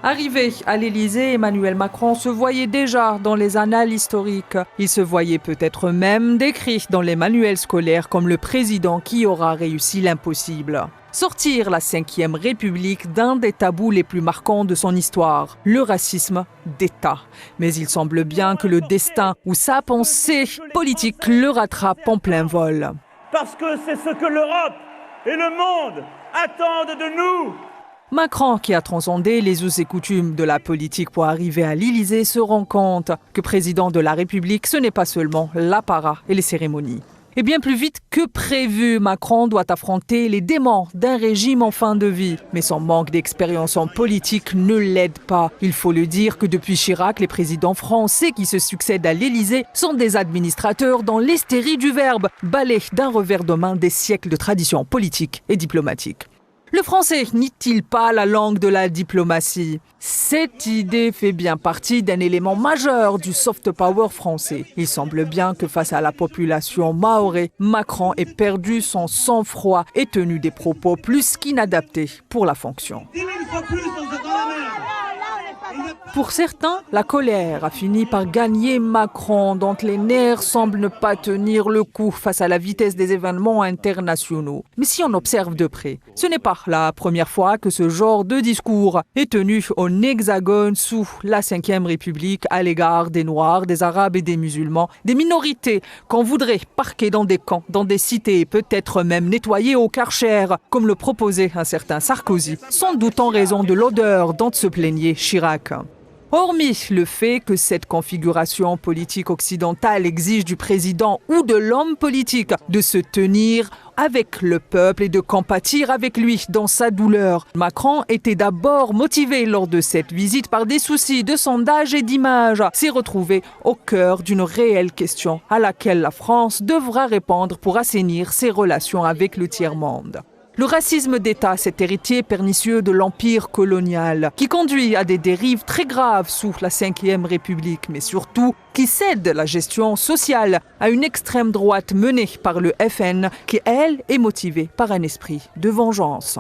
Arrivé à l'Élysée, Emmanuel Macron se voyait déjà dans les annales historiques. Il se voyait peut-être même décrit dans les manuels scolaires comme le président qui aura réussi l'impossible. Sortir la Ve République d'un des tabous les plus marquants de son histoire, le racisme d'État. Mais il semble bien que le destin ou sa pensée politique le rattrape en plein vol. Parce que c'est ce que l'Europe et le monde attendent de nous. Macron, qui a transcendé les us et coutumes de la politique pour arriver à l'Élysée, se rend compte que président de la République, ce n'est pas seulement l'apparat et les cérémonies. Et bien plus vite que prévu, Macron doit affronter les démons d'un régime en fin de vie. Mais son manque d'expérience en politique ne l'aide pas. Il faut le dire que depuis Chirac, les présidents français qui se succèdent à l'Élysée sont des administrateurs dans l'hystérie du verbe, balayés d'un revers de main des siècles de tradition politique et diplomatique. Le français nie-t-il pas la langue de la diplomatie? Cette idée fait bien partie d'un élément majeur du soft power français. Il semble bien que face à la population mahorais, Macron ait perdu son sang-froid et tenu des propos plus qu'inadaptés pour la fonction. Pour certains, la colère a fini par gagner Macron, dont les nerfs semblent ne pas tenir le coup face à la vitesse des événements internationaux. Mais si on observe de près, ce n'est pas la première fois que ce genre de discours est tenu en Hexagone sous la Ve République à l'égard des Noirs, des Arabes et des musulmans, des minorités qu'on voudrait parquer dans des camps, dans des cités et peut-être même nettoyer au Karcher, comme le proposait un certain Sarkozy, sans doute en raison de l'odeur dont se plaignait Chirac. Hormis le fait que cette configuration politique occidentale exige du président ou de l'homme politique de se tenir avec le peuple et de compatir avec lui dans sa douleur, Macron était d'abord motivé lors de cette visite par des soucis de sondage et d'image. S'est retrouvé au cœur d'une réelle question à laquelle la France devra répondre pour assainir ses relations avec le tiers-monde. Le racisme d'État, cet héritier pernicieux de l'empire colonial, qui conduit à des dérives très graves sous la Ve République, mais surtout qui cède la gestion sociale à une extrême droite menée par le FN, qui, elle, est motivée par un esprit de vengeance.